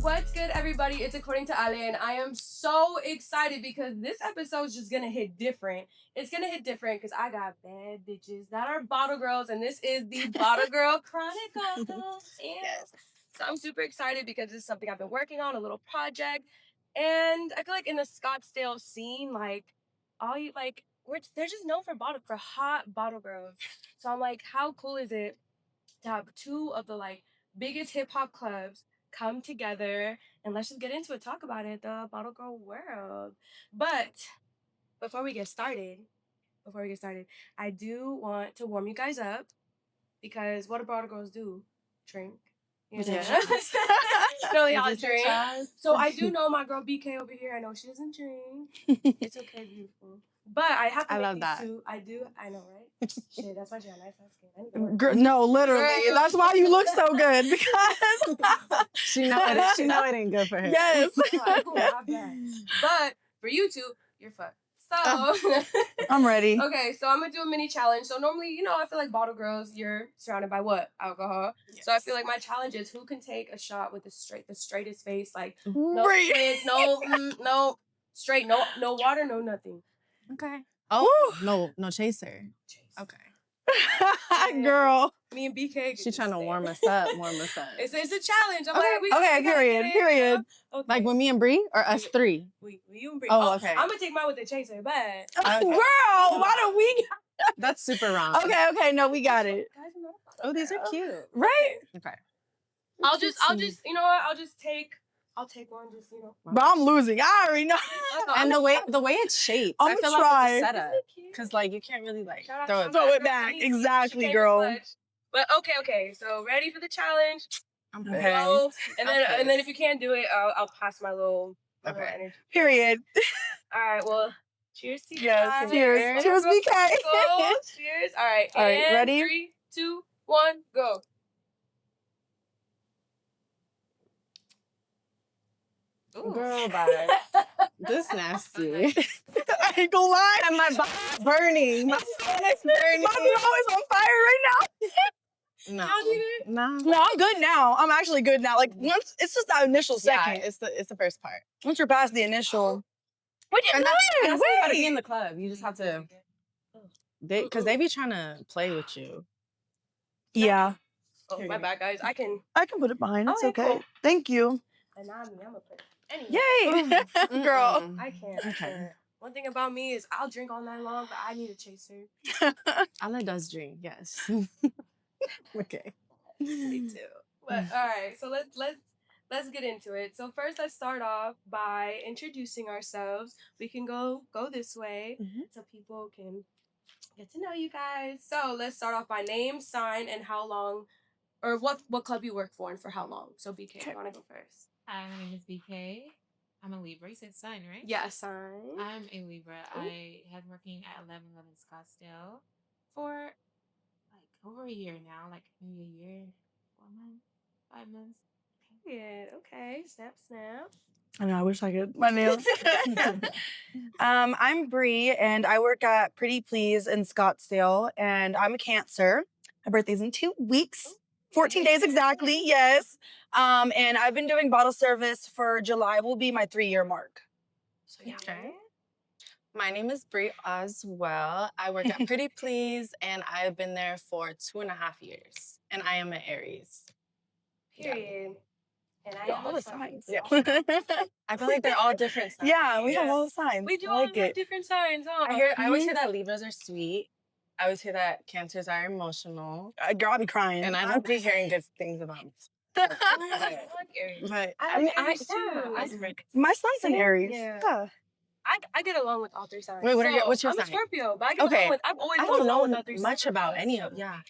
What's good, everybody? It's According to Ale, and I am so excited because this episode is just gonna hit different. It's gonna hit different because I got bad bitches that are bottle girls, and this is the Bottle Girl Chronicles. Yes. So I'm super excited because this is something I've been working on, a little project, and I feel like in the Scottsdale scene, like they're just known for hot bottle girls. So I'm like, how cool is it to have two of the biggest hip hop clubs come together, and let's just get into it, talk about it, the bottle girl world. But before we get started, I do want to warm you guys up because what do bottle girls do? Drink. You know? No, y'all drink. So I do know my girl BK over here. I know she doesn't drink. It's okay, beautiful. But I have to make these two. I do. I know, right? Shit, that's why she got nice skin. No, literally. Girl. That's why you look so good, because she know it ain't good for her. Yes. But for you two, you're fucked. So I'm ready. Okay, so I'm gonna do a mini challenge. So normally, I feel like bottle girls, you're surrounded by what? Alcohol. Yes. So I feel like my challenge is who can take a shot with the straightest face, like no kids, no straight, no water, no nothing. Okay. Oh, no chaser. Okay. Girl. Me and BK. She's trying to warm us up. It's a challenge. I'm okay, period. Okay. Like with me and Bree or us three? You and Bree. Oh, okay. I'm gonna take mine with the chaser, but okay. Girl, why don't we? That's super wrong. Okay, no, we got it. Oh, these are cute. Right? Okay. I'll just, you know what? I'll take one, just, But I'm losing. I already know. And the way it's shaped, I'm gonna try. Like it's a setup. Because you can't really throw it back. Exactly, girl. But okay. So ready for the challenge? I'm ready. And then if you can't do it, I'll pass my little energy. Period. All right. Well, cheers to you. Yes. Cheers, BK. Cheers. All right. And ready? 3, 2, 1, go. Ooh. Girl, bye. This nasty. I ain't gonna lie. And my body's burning. My stomach's burning. My bro is on fire right now. No. Y'all need it? No, I'm good now. I'm actually good now. Like once, it's just that initial second. Yeah, it's the first part. Once you're past the initial. What you and that's why you gotta be Wait. in the club. You just have to. Because they be trying to play with you. Yeah. Oh, my bad, guys. I can put it behind. It's okay. Cool. Thank you. And I'm gonna put it. Anyway. Yay, girl. I can't. Okay. One thing about me is I'll drink all night long, but I need a chaser. Ala does drink, yes. Okay. Me too. But all right, so let's get into it. So first, let's start off by introducing ourselves. We can go this way so people can get to know you guys. So let's start off by name, sign, and how long, or what club you work for and for how long. So BK, you want to go first? Hi, my name is BK. I'm a Libra. You said sign, right? Yeah, sign. I'm a Libra. I have been working at 1111 Scottsdale for over a year now, maybe a year, 4 months, 5 months. Yeah, okay. Snap. I know, I wish I could. My nails. I'm Bree, and I work at Pretty Please in Scottsdale, and I'm a Cancer. My birthday's in 2 weeks. 14 days exactly, yes. And I've been doing bottle service for July. Will be my 3-year mark. So yeah. Okay. My name is Bree as well. I work at Pretty Please, and I've been there for 2.5 years. And I am an Aries. Period. And I am all a the signs. signs. Yeah. I feel like they're all different signs. Yeah, we have all the signs. We do I all like have it. different signs, huh? I always hear that Libras are sweet. I always hear that Cancers are emotional. Girl, I'll be crying. And I don't be hearing good things about them. I like Aries. But I like my son's an Aries. Yeah. I get along with all 3 signs. Wait, what's your I'm sign? a Scorpio, but I get along with, I've always I gone don't along know with all 3 much signs. about any of them. Yeah.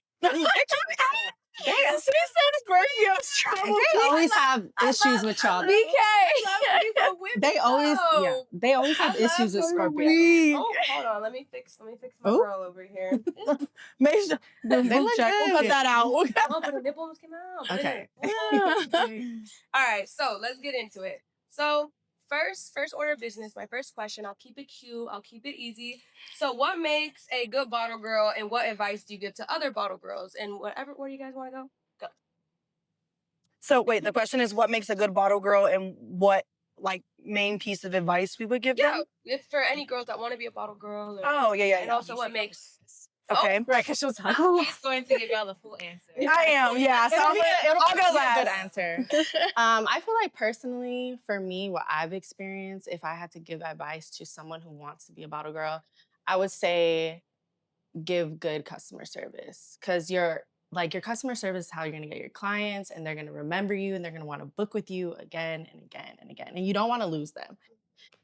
Yes, we said Scorpio's trouble. They always have issues with y'all. They always have issues with Scorpio. Oh, hold on. Let me fix my girl over here. Make sure They look check. We'll cut good. that out. Oh, but the nipples came out. Okay. All right, so let's get into it. So first order of business, my first question, I'll keep it cute, I'll keep it easy. So what makes a good bottle girl, and what advice do you give to other bottle girls? And where do you guys want to go? So wait, the question is what makes a good bottle girl and what like main piece of advice we would give them? If for any girls that want to be a bottle girl. Or, Oh, yeah. and also what makes... Okay. Right, because she was like, He's going to give y'all the full answer. I am, yeah. So I'll I'll go be a good last. answer. I feel like personally, for me, what I've experienced, if I had to give advice to someone who wants to be a bottle girl, I would say give good customer service, because your customer service is how you're gonna get your clients, and they're gonna remember you, and they're gonna want to book with you again and again and again, and you don't want to lose them.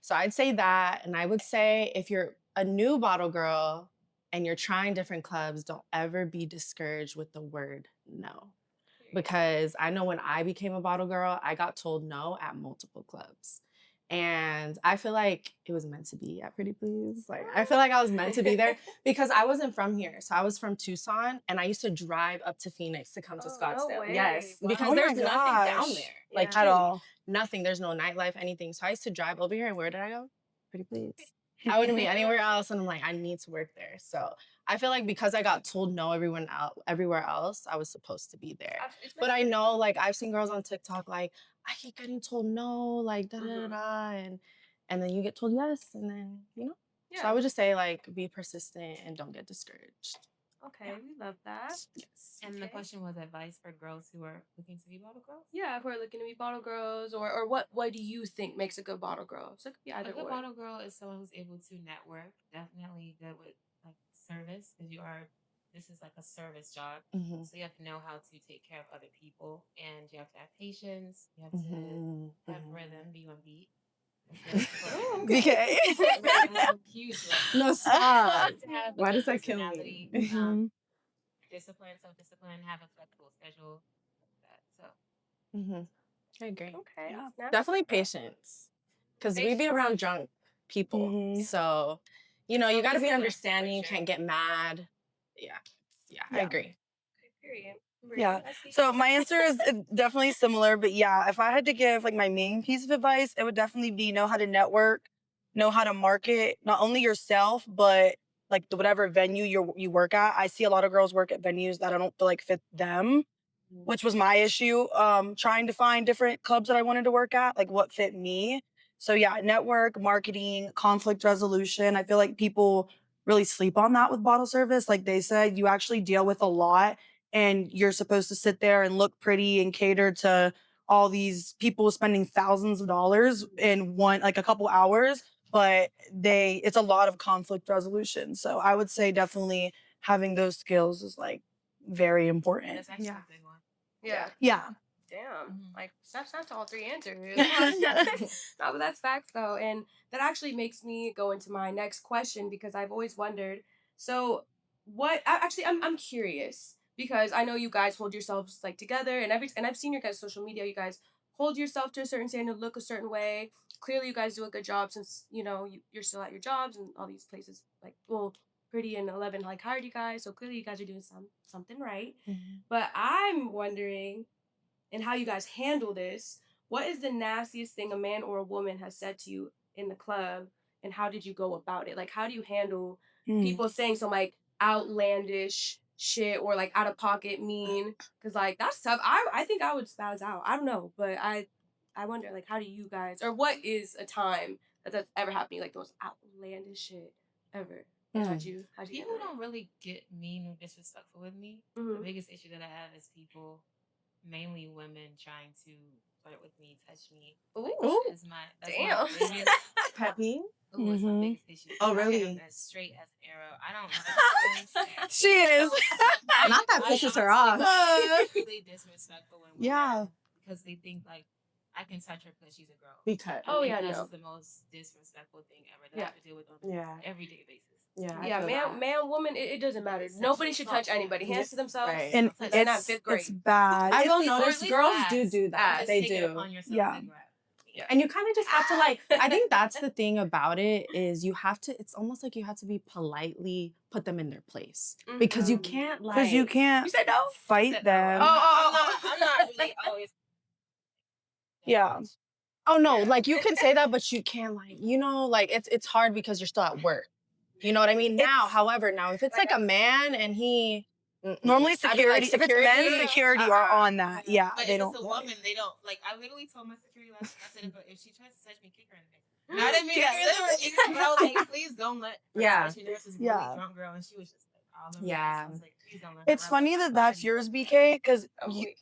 So I'd say that, and I would say if you're a new bottle girl and you're trying different clubs, don't ever be discouraged with the word no. Because I know when I became a bottle girl, I got told no at multiple clubs. And I feel like it was meant to be at Pretty Please. Like, I feel like I was meant to be there because I wasn't from here. So I was from Tucson, and I used to drive up to Phoenix to come to Scottsdale. No way. Yes, Wow. because Oh there's my nothing down gosh. there. Yeah. Like, At all. nothing. There's no nightlife, anything. So I used to drive over here, and where did I go? Pretty Please. I wouldn't be anywhere else, and I'm like, I need to work there. So I feel like because I got told no everywhere else, I was supposed to be there. But I know, like, I've seen girls on TikTok, like, I keep getting told no, like, da-da-da-da, and then you get told yes, and then, you know? Yeah. So I would just say, like, be persistent and don't get discouraged. Okay, we love that. Yes. And the question was advice for girls who are looking to be bottle girls? Yeah, if we're looking to be bottle girls, or what do you think makes a good bottle girl? So it could be either A good or. bottle girl is someone who's able to network, definitely good with like service, because this is like a service job. Mhm. So you have to know how to take care of other people, and you have to have patience. You have to have rhythm, be on beat. Okay. Huge. No, stop. To have Why a does good that kill me? personality, discipline, self-discipline, have a flexible schedule. That so. I agree. Okay. Yeah. Snap. Definitely patience, because we be around drunk people. Mhm. So, you know, you got to be Self-discipline, understanding. You for sure. can't get mad. Yeah, I agree. Okay, period. Yeah. So my answer is definitely similar, but yeah, if I had to give like my main piece of advice, it would definitely be know how to network, know how to market not only yourself, but like whatever venue you work at. I see a lot of girls work at venues that I don't feel like fit them, which was my issue. Trying to find different clubs that I wanted to work at, like what fit me. So yeah, network, marketing, conflict resolution. I feel like people really sleep on that with bottle service. Like they said, you actually deal with a lot, and you're supposed to sit there and look pretty and cater to all these people spending thousands of dollars in a couple hours, but it's a lot of conflict resolution. So I would say definitely having those skills is like very important. That's actually a big one. Yeah. Yeah. Damn. Like that's not all three answers. No, but that's facts though. And that actually makes me go into my next question, because I've always wondered. So I'm curious, because I know you guys hold yourselves like together, and I've seen your guys' social media. You guys hold yourself to a certain standard, look a certain way. Clearly you guys do a good job, since you're still at your jobs and all these places, like, well, Pretty and 11 like hired you guys, so clearly you guys are doing something right. But I'm wondering, and how you guys handle this. What is the nastiest thing a man or a woman has said to you in the club, and how did you go about it? Like, how do you handle people saying some like outlandish shit, or like out of pocket mean? Because like that's tough. I think I would spaz out. I don't know, but I wonder, like, how do you guys, or what is a time that's ever happened, like the most outlandish shit ever? And how'd you People handle it? don't really get mean or disrespectful with me. The biggest issue that I have is people, mainly women, trying to flirt with me, touch me. Like, that's my biggest Peppy? It's my biggest issue. Oh, I really? am as straight as an arrow. I don't like this. She is. Not that pisses her off. Really disrespectful when because they think like I can touch her because she's a girl. Because That's the most disrespectful thing ever that I have to deal with on an everyday basis. Man, woman, it doesn't matter. Nobody should touch anybody. Hands to themselves. Right. And They're not fifth grade. it's bad. I will Or at notice least girls ask. do that. They Take it do. upon yourself Yeah. to grab. Yeah. And you kind of just have to like, I think that's the thing about it is you have to, it's almost like you have to be politely put them in their place. Because you can't like. Because you can't You said no? fight them. I'm not really always. Yeah. Oh no, like you can say that, but you can't like, you know, like it's hard because you're still at work. You know what I mean? Now, however, if it's like a man and he Normally I'd be like, security, if it's men's Yeah. security are on that. Yeah, But they if don't. it's a woman, they don't. Like, I literally told my security last night, I said, if she tries to touch me, kick her in the face. And I didn't mean to kick her in the face, but I was like, please don't let her touch you. There's this really drunk girl, and she was just like, all over me. I was like, please don't let her. It's funny that that's yours, BK, because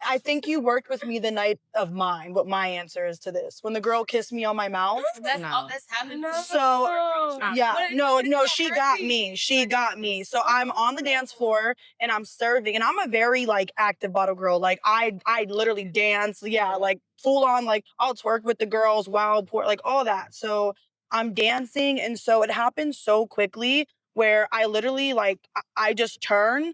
I think you worked with me the night of mine, what my answer is to this. When the girl kissed me on my mouth. That's happened. So, yeah, no, she got me. She got me. So I'm on the dance floor and I'm serving, and I'm a very like active bottle girl. Like I literally dance. Yeah, like full on, like I'll twerk with the girls, wild pour, like all that. So I'm dancing, and so it happened so quickly where I literally like I just turn,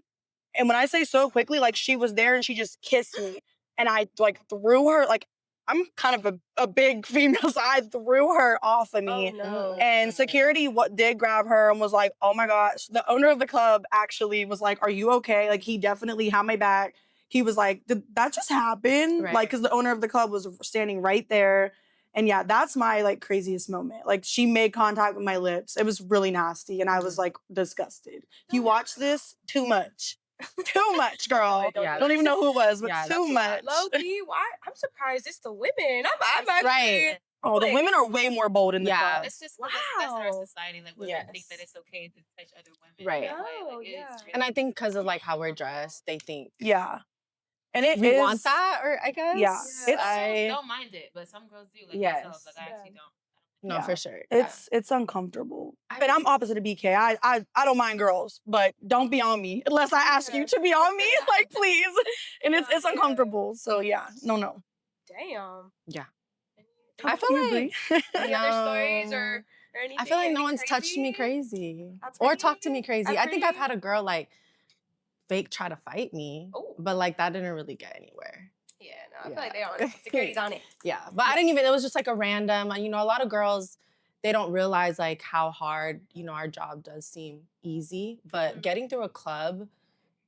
and when I say so quickly, like she was there and she just kissed me, and I like threw her, like I'm kind of a big female, so I threw her off of me. Oh, no. And security did grab her and was like, oh my gosh. The owner of the club actually was like, are you okay? Like he definitely had my back. He was like, did that just happen? Right. Like, because the owner of the club was standing right there. And yeah, that's my like craziest moment. Like she made contact with my lips. It was really nasty. And I was like disgusted. If you watch this, too much. Too much, girl. Yeah. I don't even know who it was, but Yeah, too much. Low key, why? I'm surprised it's the women. I'm actually Right. Oh, the women are way more bold in the club. It's just that's our society. Like women think that it's okay to touch other women. Right. Oh, Like, yeah. And I think because of like how we're dressed, they think Yeah. And it we is, want that, or I guess. Yeah. Some girls don't mind it, but some girls do. Like myself, like I actually don't. No, for sure. It's uncomfortable. And I'm opposite of BK. I don't mind girls, but don't be on me unless I ask you to be on me. Like please. And it's uncomfortable. So yeah, no. Damn. Yeah. I feel like Any other stories or anything? I feel like no Anything one's touched me crazy? crazy That's or pretty- talked to me crazy. that's I think I've pretty- had a girl like fake try to fight me, but like that didn't really get anywhere. Yeah, no, I feel like they on it. Security's on it. Yeah, but I didn't even. It was just like a random. You know, a lot of girls they don't realize like how hard our job does seem easy, but getting through a club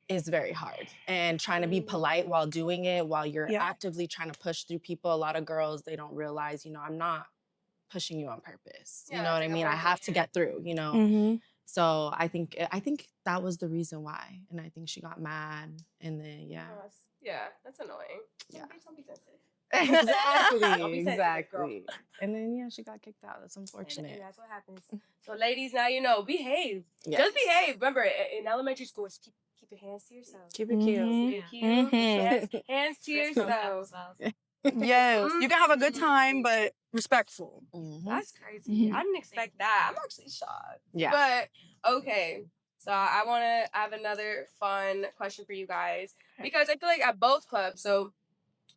is very hard. And trying to be polite while doing it, while you're actively trying to push through people. A lot of girls they don't realize. I'm not pushing you on purpose. You know what I mean? I have to get through. Mm-hmm. So I think that was the reason why, and I think she got mad, and then That's annoying. Yeah. Don't be sensitive. Exactly. And then she got kicked out. That's unfortunate. And that's what happens. So ladies, now you know, behave. Yes. Just behave. Remember, in elementary school, it's keep your hands to yourself. Keep it cute. Keep it cute. Hands to yourself. Yes. You can have a good time, but respectful. That's crazy. I didn't expect that. I'm actually shocked. Yeah. But okay. So I have another fun question for you guys because I feel like at both clubs, so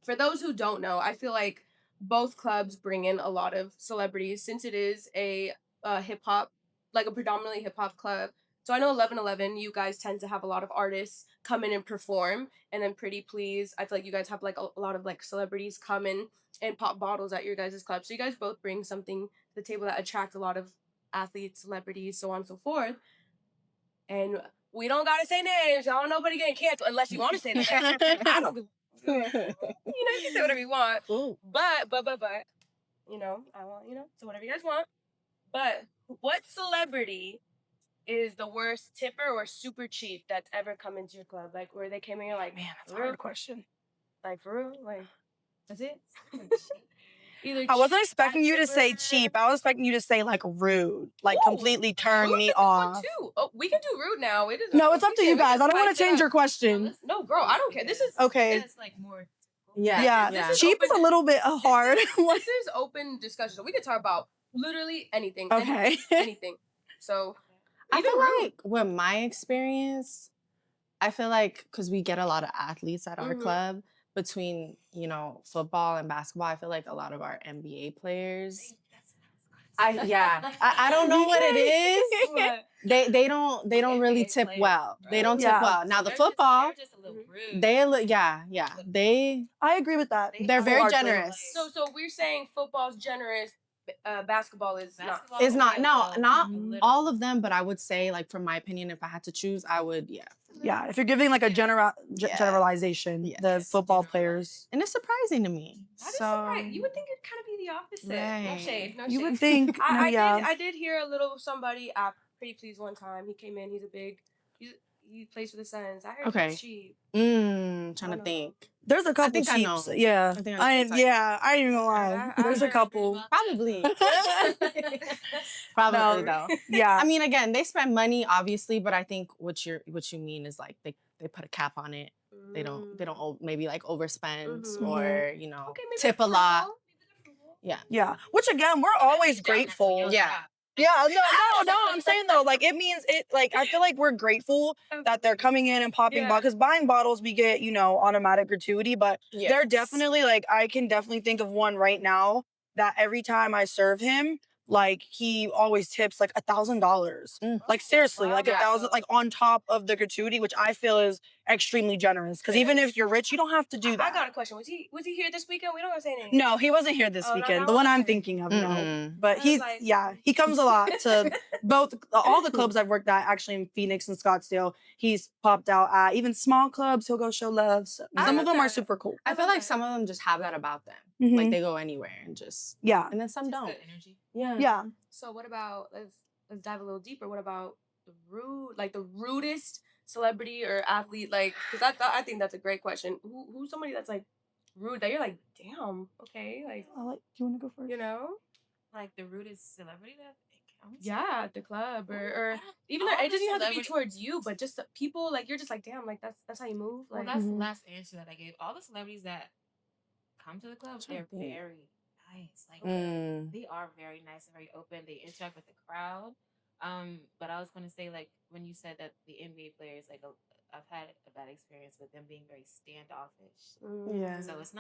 for those who don't know, I feel like both clubs bring in a lot of celebrities since it is a hip hop, like a predominantly hip hop club. So I know 1111, you guys tend to have a lot of artists come in and perform, and then Pretty Please, I feel like you guys have like a lot of like celebrities come in and pop bottles at your guys' club. So you guys both bring something to the table that attract a lot of athletes, celebrities, so on and so forth. And we don't gotta say names. I don't nobody getting canceled unless you want to say that. I don't. You can say whatever you want. Ooh. But I want so whatever you guys want. But what celebrity is the worst tipper or super cheap that's ever come into your club? Like where they came in, you're like, Man, that's a hard question. like for real, like that's it. Either I wasn't expecting you to tipper- say cheap. I was expecting you to say like rude, like Ooh, completely turn rude's me a good one, off. too. Oh, we can do rude now. It is. No, it's up to you guys. I don't want to change your question. No, girl, I don't care. This is Okay. It's like more. Yeah. This is Cheap is a little bit hard. This is open discussion. So we can talk about literally anything. Okay. Anything. So I even feel rude. like with my experience, I feel like because we get a lot of athletes at our club between, football and basketball, I feel like a lot of our NBA players. I don't know what it is. They don't really tip well. They don't tip well. Now the football, They're just a little rude. they look they I agree with that. they're very Wholeheartedly. generous. So we're saying football's generous, basketball is not. It's not not Literally. all of them, but I would say like from my opinion, if I had to choose, I would Yeah, if you're giving like a generalization, the football players. And it's surprising to me. That is surprising. You would think it'd kind of be the opposite. No Right. shade. No You shade. would think, I did hear a little somebody at Pretty Please one time. He came in. He's he plays for the Suns. I heard Okay. he's cheap. Trying to think. There's a couple think I know. cheaps. Yeah. I ain't even gonna lie. There's a couple. Probably. Probably though. Yeah. I mean, again, they spend money, obviously, but I think what you mean is like they put a cap on it. They don't maybe like overspend or tip a lot. Yeah. Which again, we're always grateful. Yeah. Yeah, no. I'm saying though, like it means it. Like I feel like we're grateful that they're coming in and popping bottles. Because buying bottles, we get automatic gratuity, but they're definitely like I can definitely think of one right now that every time I serve him, like he always tips like $1,000. Like seriously, like 1,000, like on top of the gratuity, which I feel is extremely generous. Because even if you're rich, you don't have to do that. I got a question. Was he here this weekend? We don't have to say anything. No, he wasn't here this weekend. The one I'm thinking of, no. But he's he comes a lot to all the clubs I've worked at, actually in Phoenix and Scottsdale. He's popped out at even small clubs. He'll go show love. So some of them are super cool. I feel like some of them just have that about them. Mhm. Like they go anywhere and just and then some don't. Energy. Yeah. So what about let's dive a little deeper. What about the rudest celebrity or athlete? Like, because I think that's a great question. Who's somebody that's like rude that you're like, damn, okay, like. Do you want to go first? Like the rudest celebrity that counts. Yeah, at the club or even though it doesn't even have to be towards you, but just the people like you're just like, damn, like that's how you move. Like that's the last answer that I gave. All the celebrities that come to the club, they're very nice. Like they are very nice and very open. They interact with the crowd. But I was gonna say, like, when you said that the NBA players, like, I've had a bad experience with them being very standoffish. Yeah. So it's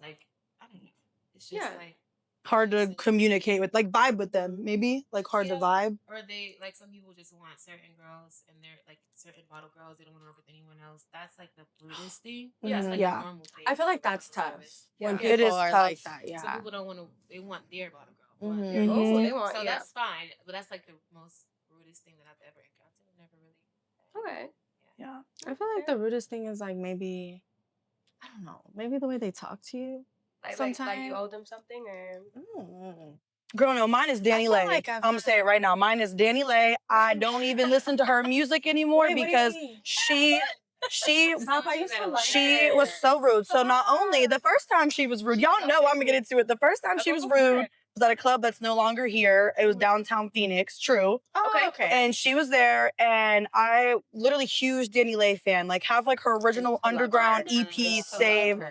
like, I don't know. It's just like hard to communicate with, like vibe with them, maybe like hard to vibe. Or they like some people just want certain girls and they're like certain bottle girls. They don't want to work with anyone else. That's like the rudest thing. Yeah, it's like a normal thing. I feel like that's tough. When it is are tough. Like that, Some people don't want to. They want their bottle girl. Oh, they want. So that's fine. But that's like the most rudest thing that I've ever encountered. Never really. Okay. Yeah. I feel like the rudest thing is like maybe, I don't know, maybe the way they talk to you. Like you owe them something or. Girl, no, mine is Danny Lay. like I'm gonna say it right now. Mine is Danny Lay. I don't even listen to her music anymore because she was so rude. So not only the first time she was rude, y'all know I'm gonna get into it. The first time she was rude was at a club that's no longer here. It was downtown Phoenix, true. Okay. And she was there, and I literally huge Danny Lay fan. Like have like her original Underground EP saved.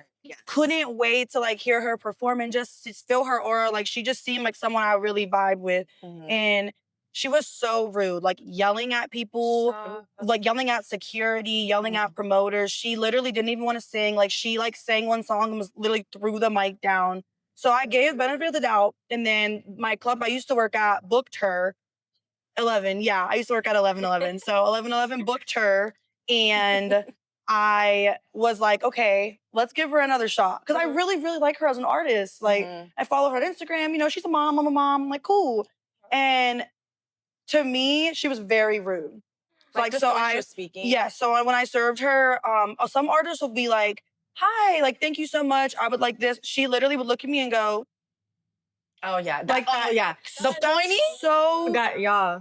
Couldn't wait to like hear her perform and just feel her aura. Like she just seemed like someone I really vibe with. And she was so rude, like yelling at people, like yelling at security, yelling at promoters. She literally didn't even want to sing. Like she like sang one song and was literally threw the mic down. So I gave the benefit of the doubt. And then my club I used to work at booked her. 11, yeah. I used to work at 1111. So 1111 booked her, and I was like, okay, let's give her another shot. Because I really, really like her as an artist. Like, I follow her on Instagram. She's a mom. I'm a mom. I'm like, cool. And to me, she was very rude. Like so I was speaking. Yeah. So when I served her, some artists will be like, hi, like, thank you so much. I would like this. She literally would look at me and go, oh yeah, like that. Yeah, the pointy. So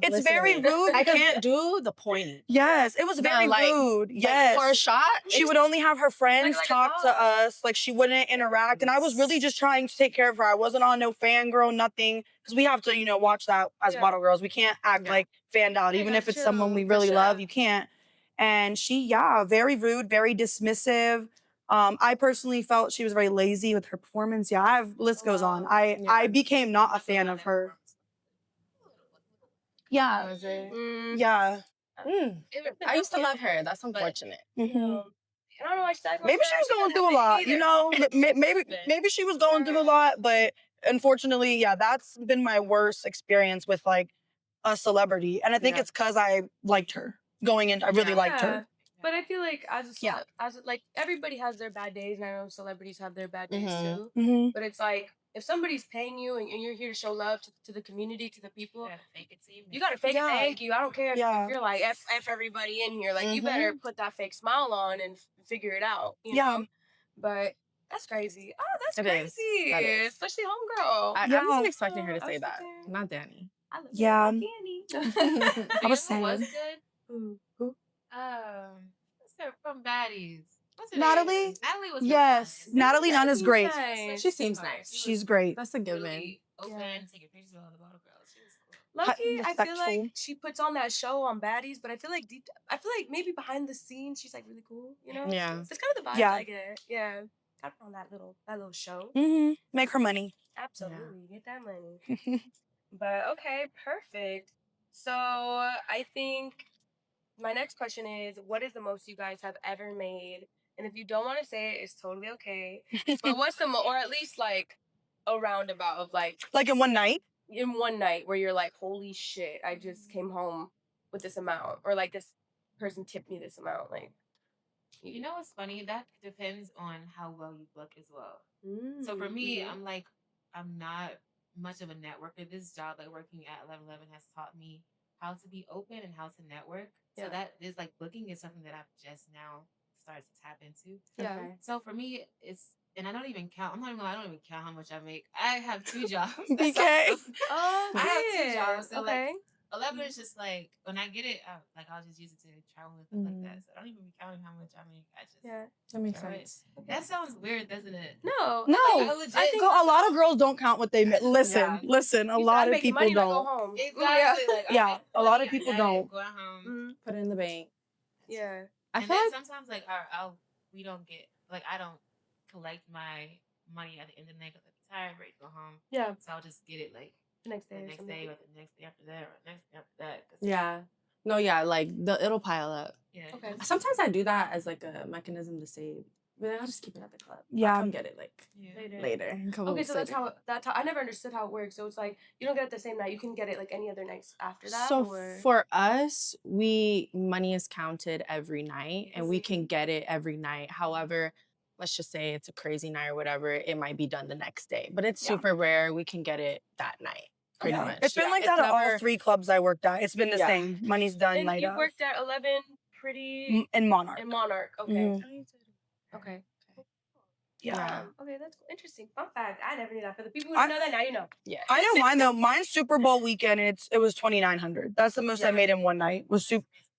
it's very rude. I can't do the pointy. Yes, it was very rude. Yes, for a shot, she would only have her friends talk to us. Like she wouldn't interact, and I was really just trying to take care of her. I wasn't on no fangirl, nothing, because we have to, watch that as bottle girls. We can't act like fanned out, even if it's someone we really love. You can't. And she, very rude, very dismissive. I personally felt she was very lazy with her performance. Yeah, list goes on. I became not a fan of her. Yeah. Yeah. I used to love her. That's unfortunate. I don't know why she's like, maybe she was going through a lot, maybe she was going through a lot, but unfortunately, that's been my worst experience with like a celebrity. And I think it's because I liked her going in. I really liked her. But I feel like like everybody has their bad days, and I know celebrities have their bad days too. But it's like if somebody's paying you and you're here to show love to the community, to the people, you gotta fake it. Thank you. I don't care if you're like F everybody in here. Like you better put that fake smile on and figure it out. You know? But that's crazy. Oh, that's crazy. That is. Especially homegirl. I wasn't expecting her to say that. Not Danny. I love Danny. I was sad. Was good? Who? What's her from Baddies? What's her Natalie? name? Natalie was Yes, really nice. Natalie Nunn is great. Nice. She seems nice. She's great. That's a given. Really open, Yeah. taking pictures with all the bottle girls. She was cool. Lucky, I feel Respectful. like she puts on that show on Baddies, but I feel like maybe behind the scenes she's like really cool, you know? Yeah. It's kind of the vibe Yeah. I get. Yeah. Got on that little show. Make her money. Absolutely. Get that money. But okay, perfect. So I think my next question is, what is the most you guys have ever made? And if you don't want to say it, it's totally okay. But what's the or at least like a roundabout of like Like in one night? in one night where you're like, holy shit, I just came home with this amount, or like this person tipped me this amount. Like, You know what's funny? That depends on how well you book as well. So for me, I'm not much of a networker. This job, like working at 1111, has taught me how to be open and how to network. So that is like booking is something that I've just now started to tap into. Yeah. Okay. So for me, and I don't even count. I don't even count how much I make. I have 2 jobs. BK. Oh, I have 2 jobs. So okay. like 11 is just like when I get it, I'll just use it to travel with it like that. So I don't even be counting how much I make. I just That makes throw it. sense. That sounds weird, doesn't it? No. No, I think a lot of girls don't count what they make. Listen, a lot of people money when I don't. go home. Exactly. Like, Yeah, a lot of people don't. Going home. Put it in the bank. Yeah. I And feel then like sometimes like we don't get I don't collect my money at the end of the night because I'm tired, ready to go home. Yeah. So I'll just get it like The next day. the next day or the next day after that or the next day after that. yeah. No, yeah, like it'll pile up. Yeah. Okay. Sometimes I do that as like a mechanism to save. But then I'll just keep it at the club. Yeah. I'll come get it like later. A couple Okay, weeks so that's later. how I never understood how it works. So it's like you don't get it the same night. You can get it like any other nights after that. So or... for us, money is counted every night and we can get it every night. However, let's just say it's a crazy night or whatever, it might be done the next day. But it's super rare. We can get it that night. Pretty much. It's been like that at all 3 clubs I worked at. It's been the same. Money's done and night you of. worked at 11 pretty in Monarch. In Monarch. Okay. Okay. Yeah. Okay, that's cool. Interesting. Fun fact. I never knew that. For the people who didn't know that, now you know. Yeah. I know mine though. Mine's Super Bowl weekend. And it was $2,900. That's the most I made in one night. Was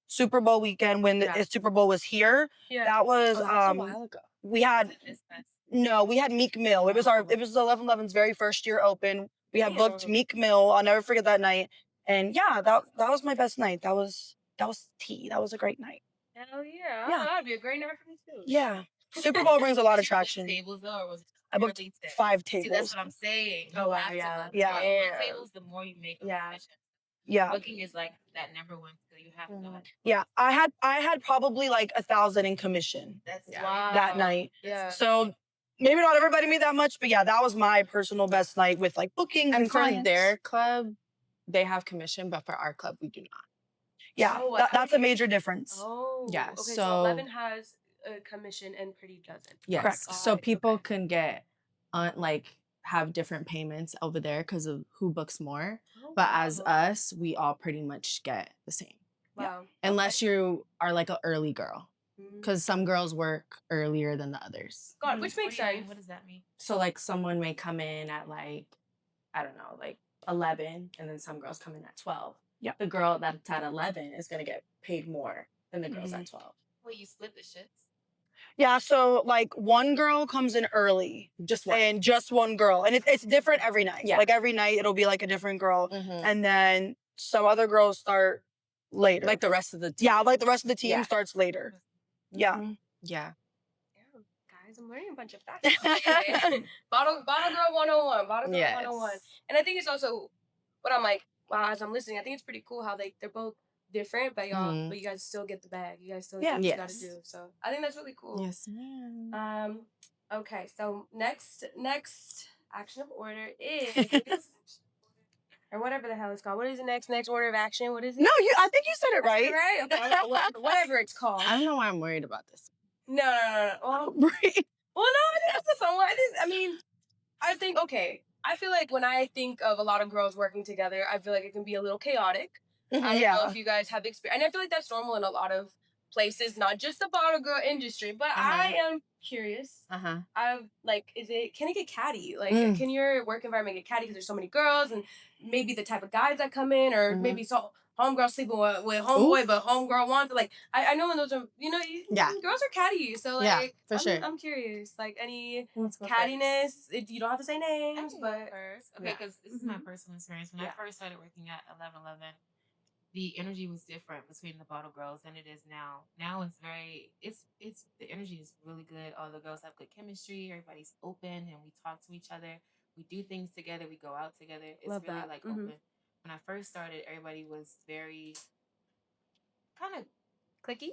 Super Bowl weekend when the Super Bowl was here. Yeah. That was a while ago. we had Meek Mill. It was 1111's very first year open. We had booked Meek Mill. I'll never forget that night. And yeah, that was my best night. That was tea. That was a great night. Hell yeah. Yeah. That'd be a great night for me too. Yeah. Super Bowl brings a lot of traction. Tables though, or was it I booked 5 tables. See, that's what I'm saying. Oh, wow, yeah. Yeah. The more tables, the more you make. Yeah. Booking is like that number one, so you have to know. Yeah, I had probably like 1,000 in commission. That's that night. Yeah. So maybe not everybody made that much, but yeah, that was my personal best night with like bookings and for clients. their club, they have commission, but for our club, we do not. Yeah, that's a major difference. Oh. Yeah. Okay, so 11 has a commission and Pretty doesn't. Yes. Correct. So people can get have different payments over there because of who books more. But as us, we all pretty much get the same. Wow. Unless you are like an early girl. Because some girls work earlier than the others. God, which makes sense. What does that mean? So like someone may come in at like, I don't know, like 11, and then some girls come in at 12. Yeah. The girl that's at 11 is going to get paid more than the girls at 12. Well, you split the shifts. Yeah, so like one girl comes in early, just one girl, and it's different every night. Yeah. Like every night it'll be like a different girl, and then some other girls start later. Like the rest of the team. Yeah, like the rest of the team starts later. Yeah. Yeah. Guys, I'm learning a bunch of facts. Bottle Girl 101. Bottle Girl 101. And I think it's also what I'm like, wow, as I'm listening, I think it's pretty cool how they're both different, but but you guys still get the bag. You guys still get what you gotta do. So I think that's really cool. Yes, ma'am. Okay, so next action of order is or whatever the hell it's called. What is the next order of action? What is it? No, I think you said it right. Right? Okay. Whatever it's called. I don't know why I'm worried about this. No. Well, no, I think that's the fun one. I feel like when I think of a lot of girls working together, I feel like it can be a little chaotic. I don't know if you guys have experience. And I feel like that's normal in a lot of places, not just the bottle girl industry, but I am curious. Can it get catty? Like, can your work environment get catty because there's so many girls and maybe the type of guys that come in or maybe so homegirl sleeping with homeboy, but homegirl wants like I know when those are girls are catty. So like for sure. I'm curious. Like any Let's go cattiness. You don't have to say names, but first. Okay, because this is my personal experience. When I first started working at 1111, the energy was different between the bottle girls than it is now. Now it's the energy is really good. All the girls have good chemistry. Everybody's open and we talk to each other. We do things together. We go out together. It's Love really that. like open. When I first started, everybody was very kind of clicky,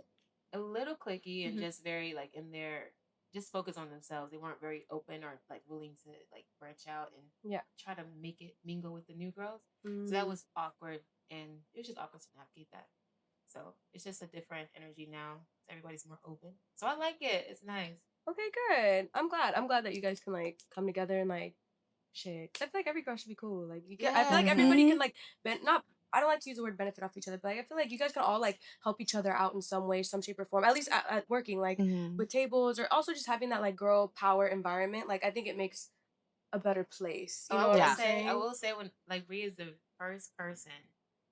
a little clicky, and just very like in their just focus on themselves. They weren't very open or like willing to like branch out and try to make it mingle with the new girls. So that was awkward, and it was just awkward to navigate that. So it's just a different energy now. Everybody's more open, so I like it. It's nice. Okay, good. I'm glad that you guys can like come together and like shit. 'Cause I feel like every girl should be cool. Like I feel like everybody can like not. I don't like to use the word benefit off each other, but like, I feel like you guys can all like help each other out in some way, some shape or form. At least at working, like with tables, or also just having that like girl power environment. Like I think it makes a better place. You know what I'm saying? I will say when like Rhea is the first person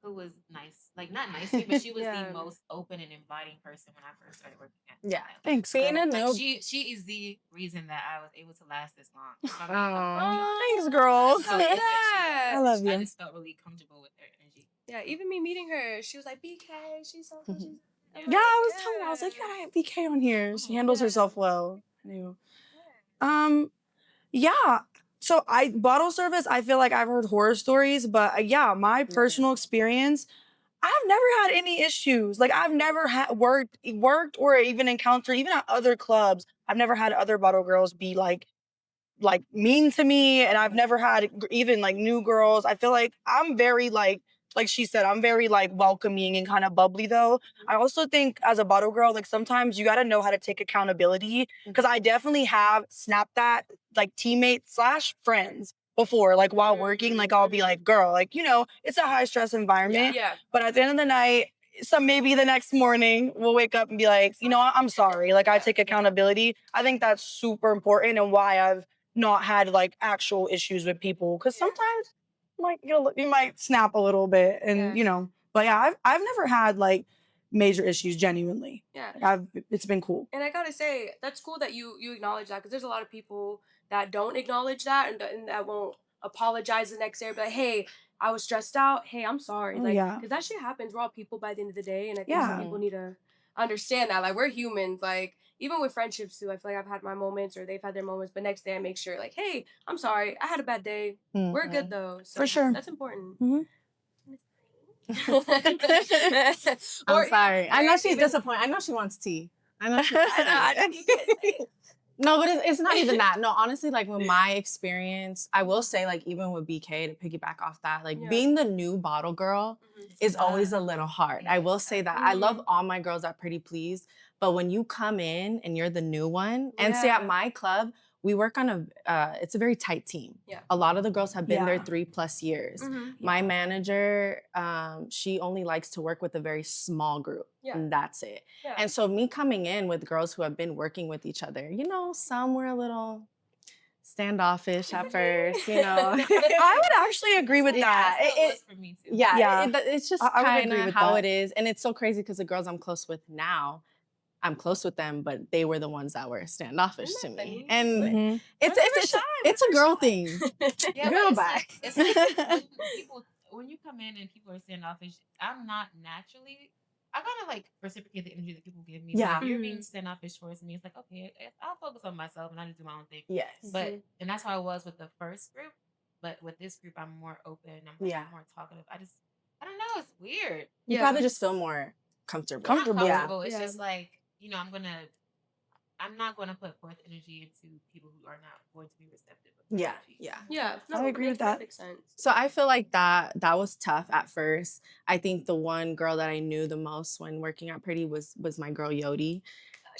who was nice, like not nice to me, but she was the most open and inviting person when I first started working at. Thanks. Being a like noob. she is the reason that I was able to last this long. Thanks, girls. I love you. I just felt really comfortable with her energy. Yeah, even me meeting her, she was like, BK, she's so cool. Yeah, I was telling her, I was like, you gotta have BK on here. She handles herself well. I knew. Yeah. So bottle service, I feel like I've heard horror stories, but my personal experience, I've never had any issues. Like I've never worked or even encountered, even at other clubs, I've never had other bottle girls be like mean to me, and I've never had even like new girls. I feel like I'm very like she said, I'm very like welcoming and kind of bubbly though. I also think as a bottle girl, like sometimes you got to know how to take accountability, because I definitely have snapped that like teammates / friends before, like while working. Like I'll be like, girl, like it's a high stress environment. Yeah. But at the end of the night, so maybe the next morning we'll wake up and be like, I'm sorry. Like I take accountability. I think that's super important, and why I've not had like actual issues with people, because sometimes like you might snap a little bit, and but I've never had like major issues genuinely. Like, it's been cool. And I gotta say, that's cool that you acknowledge that, because there's a lot of people that don't acknowledge that and that won't apologize the next day or be like, hey, I was stressed out. Hey, I'm sorry. Because that shit happens. We're all people by the end of the day, and I think some people need to understand that. Like we're humans. Like even with friendships too, I feel like I've had my moments or they've had their moments, but next day I make sure like, hey, I'm sorry, I had a bad day. We're good though. So for sure. That's important. I'm sorry. I know she's disappointed. I know she wants tea. I know she wants tea. No, but it's not even that. No, honestly, like with my experience, I will say like even with BK, to piggyback off that, like being the new bottle girl is always a little hard. I will say that. I love all my girls at Pretty Please, but when you come in and you're the new one, and say at my club, we work on it's a very tight team. A lot of the girls have been there 3+ years. My manager, she only likes to work with a very small group, and that's it. And so me coming in with girls who have been working with each other, some were a little standoffish at first, I would actually agree with that. It for me too. It's just kind of how it is. And it's so crazy because the girls I'm close with now, I'm close with them, but they were the ones that were standoffish to me. And it's a girl thing. Girl back. It's like when you come in and people are standoffish, I'm not naturally. I kind of like reciprocate the energy that people give me. So if you're being standoffish towards me, it's like, okay, I'll focus on myself and I just do my own thing. Yes. And that's how I was with the first group. But with this group, I'm more open. I'm more talkative. I don't know. It's weird. You probably just feel more comfortable. Comfortable. It's just like, I'm not going to put forth energy into people who are not going to be receptive. No, I agree with that. Makes sense. So I feel like that was tough at first. I think the one girl that I knew the most when working at Pretty was my girl Yodi.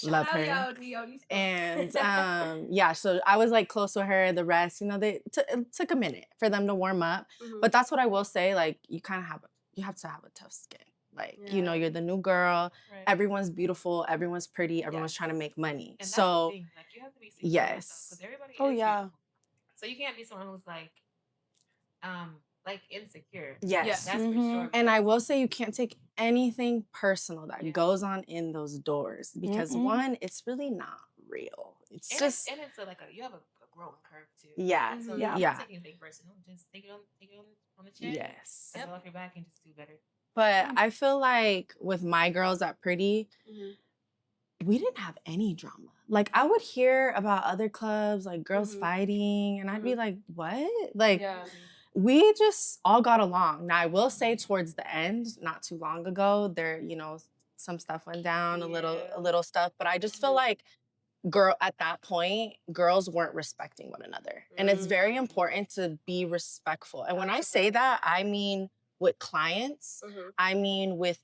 Love her. Yodi's and so I was like close with her. The rest, it took a minute for them to warm up. But that's what I will say. Like you have to have a tough skin. Like, you're the new girl. Right. Everyone's beautiful. Everyone's pretty. Everyone's trying to make money. And so, that's the thing. Like, you have to be everybody is beautiful. So you can't be someone who's like, like insecure. Yes. That's for sure. And I will say you can't take anything personal that goes on in those doors because one, it's really not real. It's just and it's you have a growing curve too. Yeah. So Yeah. you're not taking anything personal. Just take it on the chin. Yes. Yep. Off your back and just do better. But I feel like with my girls at Pretty, we didn't have any drama. Like I would hear about other clubs, like girls fighting, and I'd be like, what? Like we just all got along. Now I will say towards the end, not too long ago, there, some stuff went down, a little stuff. But I just feel like at that point, girls weren't respecting one another. And it's very important to be respectful. And when I say that, I mean with clients, I mean with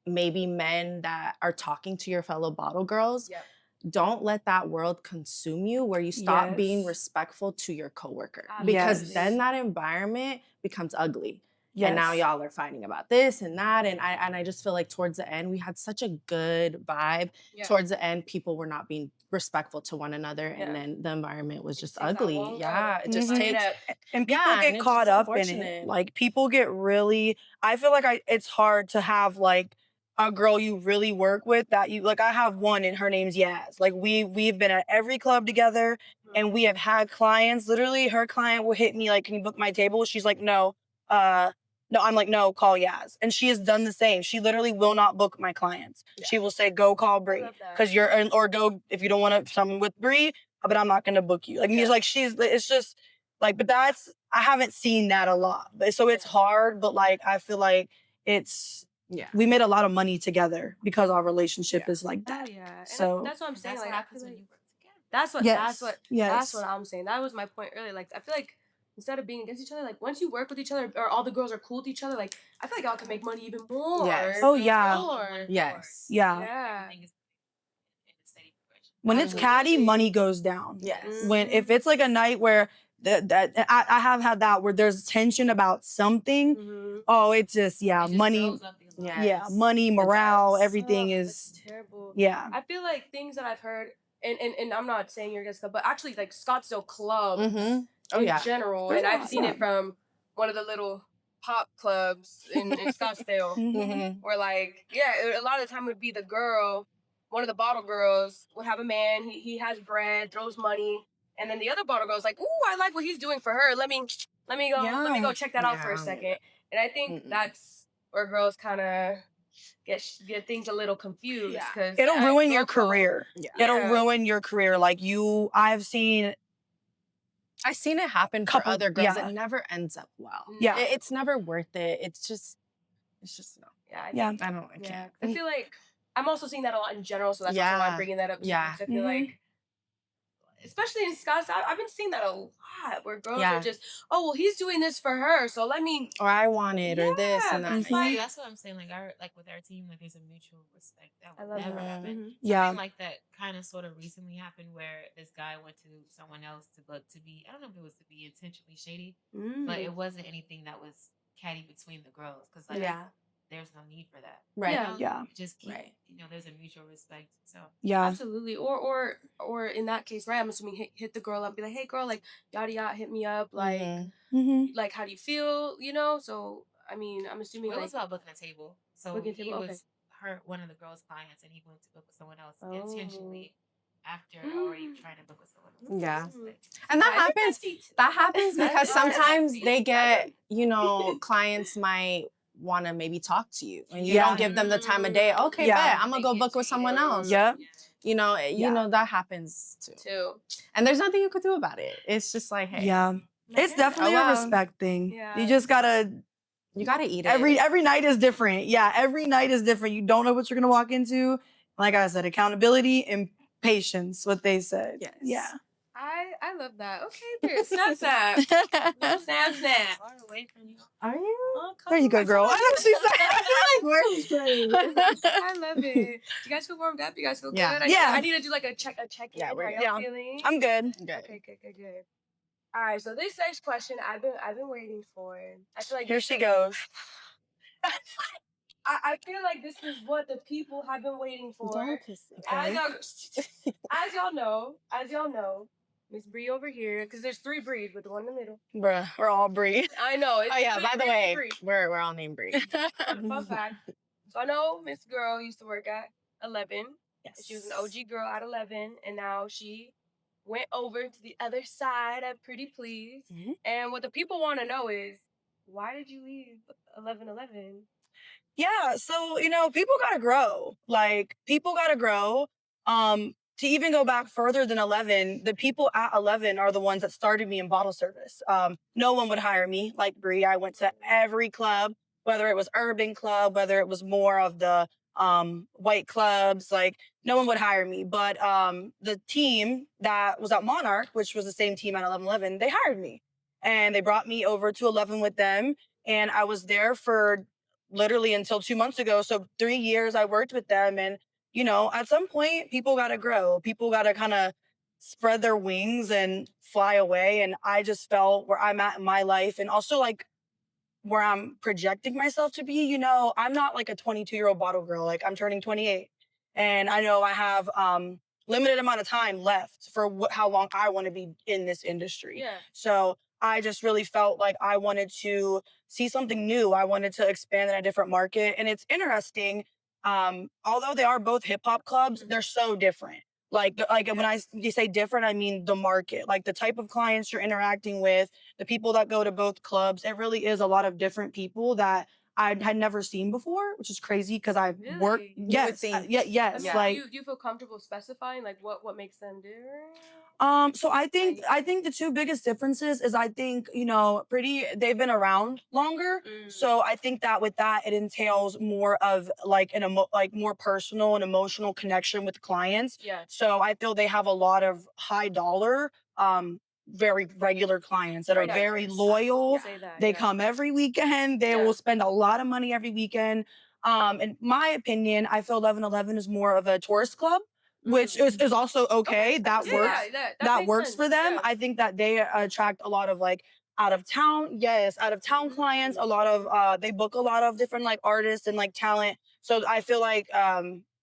maybe men that are talking to your fellow bottle girls. Don't let that world consume you where you stop being respectful to your coworker. Because then that environment becomes ugly. And now y'all are fighting about this and that. And I just feel like towards the end, we had such a good vibe. Towards the end, people were not being respectful to one another. And then the environment was just ugly. It just takes... And people get caught up in it. Like people get really... I feel like it's hard to have like a girl you really work with that you... Like I have one and her name's Yaz. Like we've been at every club together and we have had clients. Literally her client will hit me like, can you book my table? She's like, no. No, I'm like, no, call Yaz. And she has done the same. She literally will not book my clients. She will say, go call Bree. Because or go, if you don't want to, someone with Bree, but I'm not going to book you. Like, it's just, like, but that's, I haven't seen that a lot. But so it's hard, but like, I feel like we made a lot of money together because our relationship is like that. So that's what I'm saying. Like, I feel like that's what I'm saying. That was my point earlier. Like, I feel like instead of being against each other, like once you work with each other or all the girls are cool with each other, like I feel like y'all can make money even more. Yes. Oh yeah. More. Yes. Yeah. When it's catty, money goes down. Yes. If it's like a night where I have had that where there's tension about something. Oh, it's just money. Yeah, money, morale, everything is terrible. Yeah. I feel like things that I've heard, and I'm not saying you're against club, but actually like Scottsdale clubs in general, and I've seen it from one of the little pop clubs in Scottsdale, where like a lot of the time would be the girl, one of the bottle girls would have a man, he has bread, throws money, and then the other bottle girl's like, ooh, I like what he's doing for her. Let me go check that out for a second. And I think that's where girls kind of get things a little confused because it'll ruin your career. It'll ruin your career. Like I've seen it happen for other girls. It never ends up well. It's never worth it. It's just no. I can't. I feel like I'm also seeing that a lot in general, so that's also why I'm bringing that up. I feel like, especially in Scottsdale, I've been seeing that a lot where girls are just, oh, well, he's doing this for her, so let me... Or I want it, or this and that. That's what I'm saying. Like with our team, like there's a mutual respect. That would never happen. Something like that kind of sort of recently happened where this guy went to someone else to be, I don't know if it was to be intentionally shady, but it wasn't anything that was catty between the girls. Because there's no need for that. Right. Just keep, there's a mutual respect. So absolutely. Or in that case, right? I'm assuming hit the girl up, be like, hey girl, like yada yada, hit me up, like like how do you feel? So I mean, I'm assuming it was about booking a table. So he was one of the girls' clients, and he went to book with someone else intentionally after already trying to book with someone else. Yeah. And that happens because sometimes they get, clients might want to maybe talk to you and you don't give them the time of day. Okay, bet I'm gonna go book with someone else. That happens too. And there's nothing you could do about it. It's just like, hey, it's definitely a respect thing. You just gotta eat it. Every night is different. Every night is different. You don't know what you're gonna walk into. Like I said, accountability and patience, what they said. I love that. Okay, period. Snap. Are you? There you go, girl. I love it. You guys feel warmed up? You guys feel good? I need to do like a check in. How y'all feeling? I'm good. Okay, good. All right, so this next question I've been waiting for. I feel like here she goes. I feel like this is what the people have been waiting for. Don't piss me. As y'all know, Miss Bree over here, because there's 3 Brees, but the one in the middle. Bruh, we're all Bree. I know. Oh yeah, by the way, we're all named Bree. Fun fact. So I know Miss Girl used to work at 11. Yes. She was an OG girl at 11, and now she went over to the other side at Pretty Please. Mhm. And what the people want to know is, why did you leave 11:11? Yeah, so people gotta grow. Like people gotta grow. To even go back further than 11, the people at 11 are the ones that started me in bottle service. No one would hire me like Bree. I went to every club, whether it was urban club, whether it was more of the white clubs. Like no one would hire me. But the team that was at Monarch, which was the same team at 1111, they hired me, and they brought me over to 11 with them, and I was there for literally until 2 months ago. So 3 years I worked with them. And, at some point people got to grow. People got to kind of spread their wings and fly away. And I just felt where I'm at in my life, and also like where I'm projecting myself to be, I'm not like a 22-year-old bottle girl. Like I'm turning 28, and I know I have limited amount of time left for how long I want to be in this industry. Yeah. So I just really felt like I wanted to see something new. I wanted to expand in a different market. And it's interesting. Although they are both hip hop clubs, they're so different. Like when you say different, I mean the market, like the type of clients you're interacting with, the people that go to both clubs. It really is a lot of different people that I had never seen before, which is crazy because I've worked. Really? Yes, yes. I mean, Like, do you feel comfortable specifying like what makes them different? so I think the 2 biggest differences is I think they've been around longer, so I think that with that it entails more of like more personal and emotional connection with clients. Yeah. So I feel they have a lot of high dollar, very regular clients that are very loyal. They come every weekend. They will spend a lot of money every weekend. In my opinion, I feel 1111 is more of a tourist club, which is also okay. That works. That works for them. Yeah. I think that they attract a lot of like out of town clients. A lot of they book a lot of different like artists and like talent. So I feel like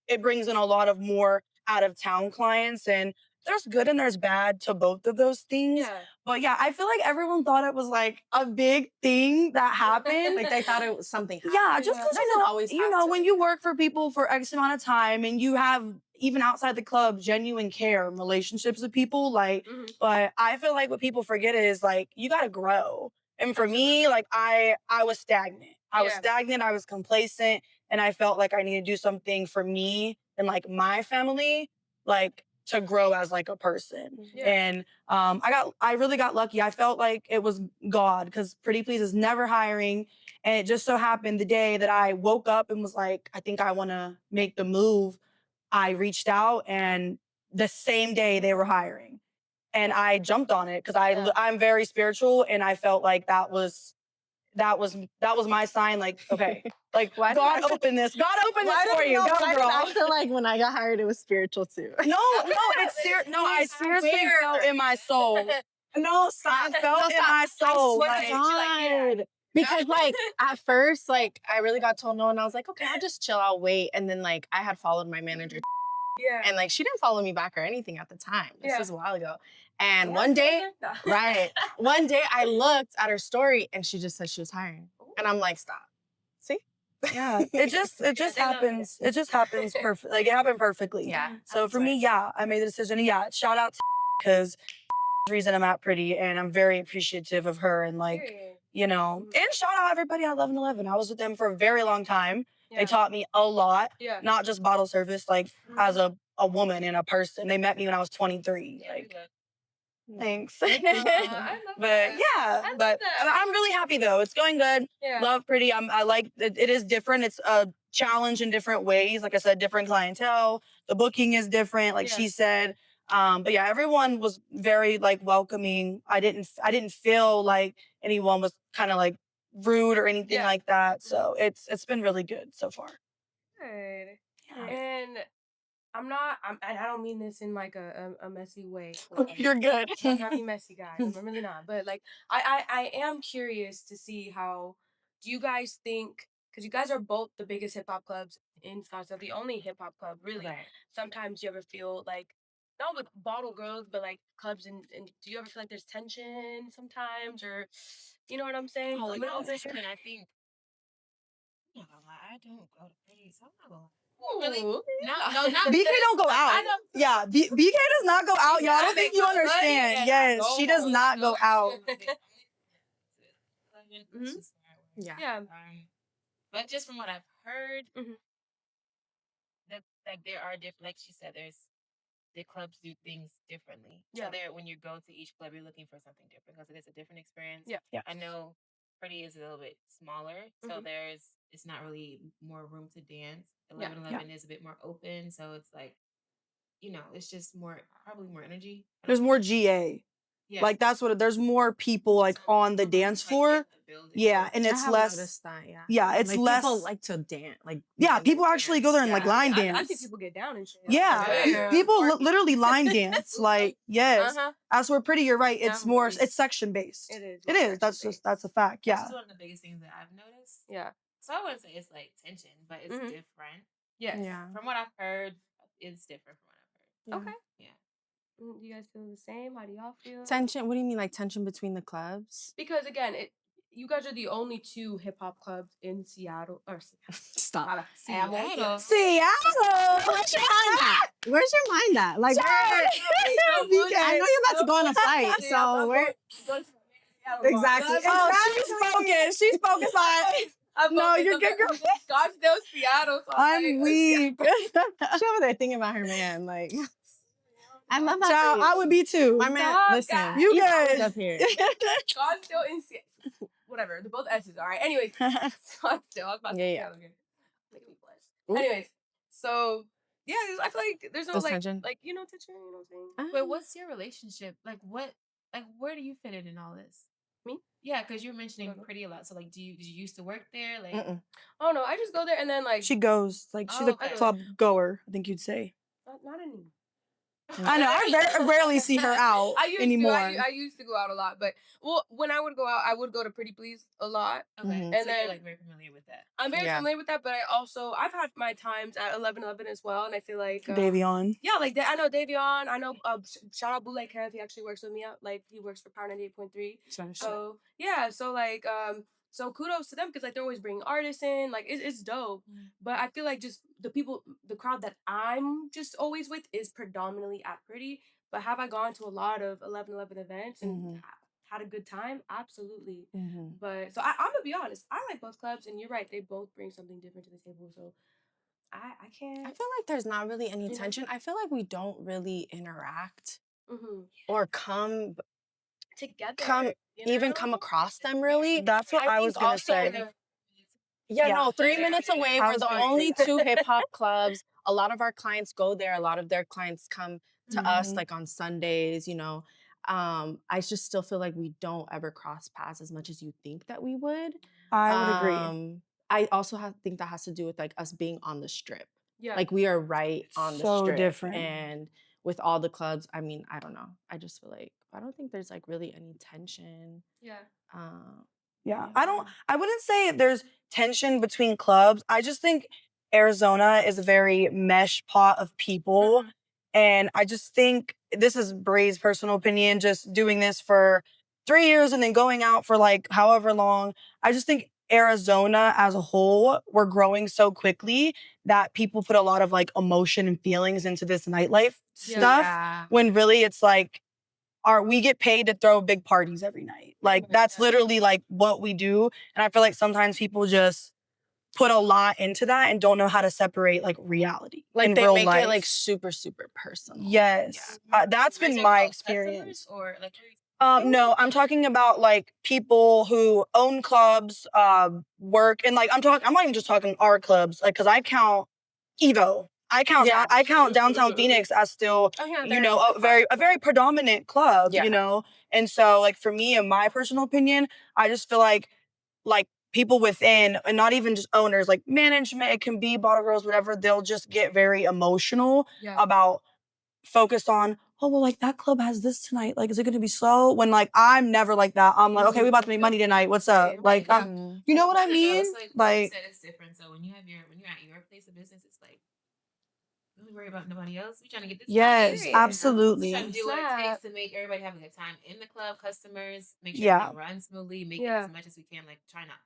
it brings in a lot of more out of town clients, and there's good and there's bad to both of those things. Yeah. But yeah, I feel like everyone thought it was like a big thing that happened. Like they thought it was something. Yeah, just because when you work for people for X amount of time and you have even outside the club genuine care and relationships with people, like. But I feel like what people forget is like you got to grow. And for me, like I was stagnant. I was complacent, and I felt like I needed to do something for me and like my family, like to grow as like a person. Yeah. And I really got lucky. I felt like it was God, because Pretty Please is never hiring. And it just so happened the day that I woke up and was like, I think I want to make the move, I reached out, and the same day they were hiring. And I jumped on it because I'm very spiritual, and I felt like that was my sign. Like, okay, like God opened this for you. Go, girl. I feel like when I got hired, it was spiritual too. No, it's serious. No, I seriously felt in my soul. No, stop. I felt in my soul. Because like at first, like I really got told no, and I was like, okay, I'll just chill, I'll wait. And then like I had followed my manager. Yeah. And like she didn't follow me back or anything at the time. This was a while ago. And one day I looked at her story and she just said she was hiring. And I'm like, stop. See? Yeah. It just happens. It just happens perfect. Like it happened perfectly. Yeah. So for me, I made the decision. And yeah, shout out to because the reason I'm at Pretty, and I'm very appreciative of her, and like, and shout out everybody at 1111. I was with them for a very long time. Yeah. They taught me a lot, not just bottle service, like as a woman and a person. They met me when I was 23. Like, thanks. But yeah, but I'm really happy though. It's going good. Yeah. Love Pretty. I like it. It is different. It's a challenge in different ways. Like I said, different clientele. The booking is different, like she said. But yeah, everyone was very like welcoming. I didn't feel like anyone was kind of like rude or anything like that. So it's been really good so far. Good. Yeah. And and I don't mean this in like a messy way. You're good. I'm not being messy, guys. I'm really not. But like I am curious to see how do you guys think, because you guys are both the biggest hip hop clubs in Scottsdale, the only hip hop club really. Right. Sometimes you ever feel like not with bottle girls, but like clubs and do you ever feel like there's tension sometimes, or you know what I'm saying? Oh, I'm you know, gonna tension, I think. I'm not gonna lie, I don't go to parties. I'm not gonna lie. Really? No, not BK don't go out. I know. Yeah, BK does not go out. Y'all don't think you understand. Yes, she does not go out. Yeah. But just from what I've heard, Mhm. that like there are different. Like she said, the clubs do things differently. Yeah. So there, when you go to each club, you're looking for something different because it is a different experience. Yeah. I know Pretty is a little bit smaller, so it's not really more room to dance. 11 is a bit more open, so it's like, it's just probably more energy. There's more GA. Yeah. Like that's what there's more people like on the dance floor. Yeah, and it's less. That, yeah, it's like, less. People like to dance. Like People actually go there and like line I dance. see people get down and shit. Yeah, people literally line dance. Like yes, as we're Pretty, you're right. It's more. It's section based. It is. It is. That's a fact. Yeah. That's one of the biggest things that I've noticed. Yeah. So I wouldn't say it's like tension, but it's different. Yes. Yeah. From what I've heard, it's different from what I've heard. Okay. Yeah. Do you guys feel the same? How do y'all feel? Tension. What do you mean, like tension between the clubs? Because again, you guys are the only two hip hop clubs in Seattle. Or Stop. Seattle. Where's your mind at? Where's your mind at? Like, I know you're about to go on a flight, so we're exactly. Oh, she's focused on. No, you're good, girl. Scottsdale, Seattle. So I'm weak. She's over there thinking about her man. Like, I love that. Child, I would be too. My man, listen, guys. You he's always guys. up here. Scottsdale in Seattle. Whatever. They're both S's. All right. Anyways, Scottsdale. I was about to say Seattle again. Making me blush. Anyways, so yeah, I feel like there's no tension. tension. You know what I'm saying? But what's your relationship? Where do you fit in all this? Me? Yeah, because you're mentioning Pretty a lot. So did you used to work there? Oh no, I just go there and then she goes she's a club goer. I think you'd say. Not anymore. I know. I rarely see her out anymore. I used to go out a lot, but when I would go out, I would go to Pretty Please a lot. Okay, and so then you're very familiar with that. I'm very familiar with that, but I've had my times at 1111 as well, and I feel like Davion. Yeah, like I know Davion. I know shout out Bootleg Kev. He actually works with me out. Like he works for Power 98.3. So yeah, so kudos to them because they're always bringing artists in. Like it's dope. But I feel like just the crowd that I'm just always with is predominantly at Pretty. But have I gone to a lot of 1111 events and had a good time? Absolutely. But so I'm gonna be honest. I like both clubs, and you're right. They both bring something different to the table. So I can't. I feel like there's not really any tension. I feel like we don't really interact or come together. Even come across them really. That's what I was gonna say. No, 3 minutes away. We're the only two hip hop clubs. A lot of our clients go there. A lot of their clients come to us like on Sundays, I just still feel like we don't ever cross paths as much as you think that we would. I would agree. I also think that has to do with like us being on the strip. Yeah. Like we are right on the strip. So different. And with all the clubs, I mean, I don't know. I just feel like I don't think there's like really any tension. Yeah. Yeah. I wouldn't say there's tension between clubs. I just think Arizona is a very mesh pot of people. And I just think this is Bray's personal opinion, just doing this for 3 years and then going out for like however long. I just think Arizona as a whole, we're growing so quickly that people put a lot of like emotion and feelings into this nightlife stuff when really it's like we get paid to throw big parties every night. Like that's literally like what we do. And I feel like sometimes people just put a lot into that and don't know how to separate like reality. Like in they real make life. it like super, super personal. Yes. That's been my experience. Or like no, I'm talking about like people who own clubs, work, and like I'm not even just talking our clubs, like because I count Evo. I count downtown Phoenix as still, a very predominant club, And so like for me, in my personal opinion, I just feel like people within, and not even just owners, like management, it can be bottle girls, whatever, they'll just get very emotional about focused on, oh, well, like that club has this tonight. Like, is it going to be slow? When like, I'm never like that. I'm like, okay, we about to make money tonight. What's up? Like, you know what I mean? Like, said, it's different. So when you're at your place of business, it's like, We don't worry about nobody else. We trying to get this. Yes, Period. absolutely. We trying to do what it Snap. takes to make everybody have a good time in the club. Customers, make sure Yeah. everything runs smoothly. Make it Yeah. as much as we can. Like try not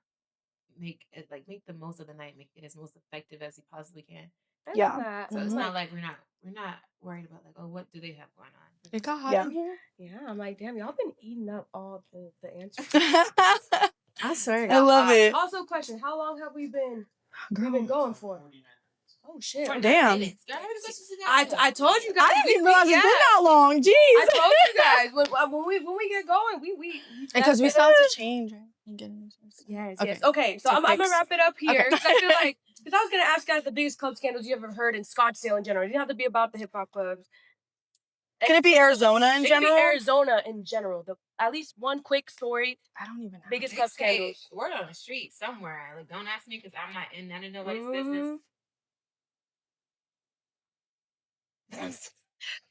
make it like make the most of the night. Make it as most effective as we possibly can. I Yeah. love that. So it's not like we're not worried about like, oh, what do they have going on? It got hot Yeah. in here. Yeah, I'm like, damn, y'all been eating up all the answers. I swear. I love it. Also, question: how long have we been going for? Oh shit! For Damn. minutes. Girl, how many questions you I got? told you guys. I didn't even realize it's been yeah. that long. Jeez. I told you guys when we get going, we Because we still have to change, right? Yes, Okay. yes. Okay, so To I'm gonna fix. wrap it up here. Okay. 'Cause I feel like, because I was gonna ask guys the biggest club scandals you ever heard in Scottsdale in general. It didn't have to be about the hip hop clubs. Can it be Arizona in It could be general? Arizona in general. At least one quick story. I don't even know. Biggest They club say scandals. word on the street somewhere. Like, don't ask me because I'm not in none of nobody's business.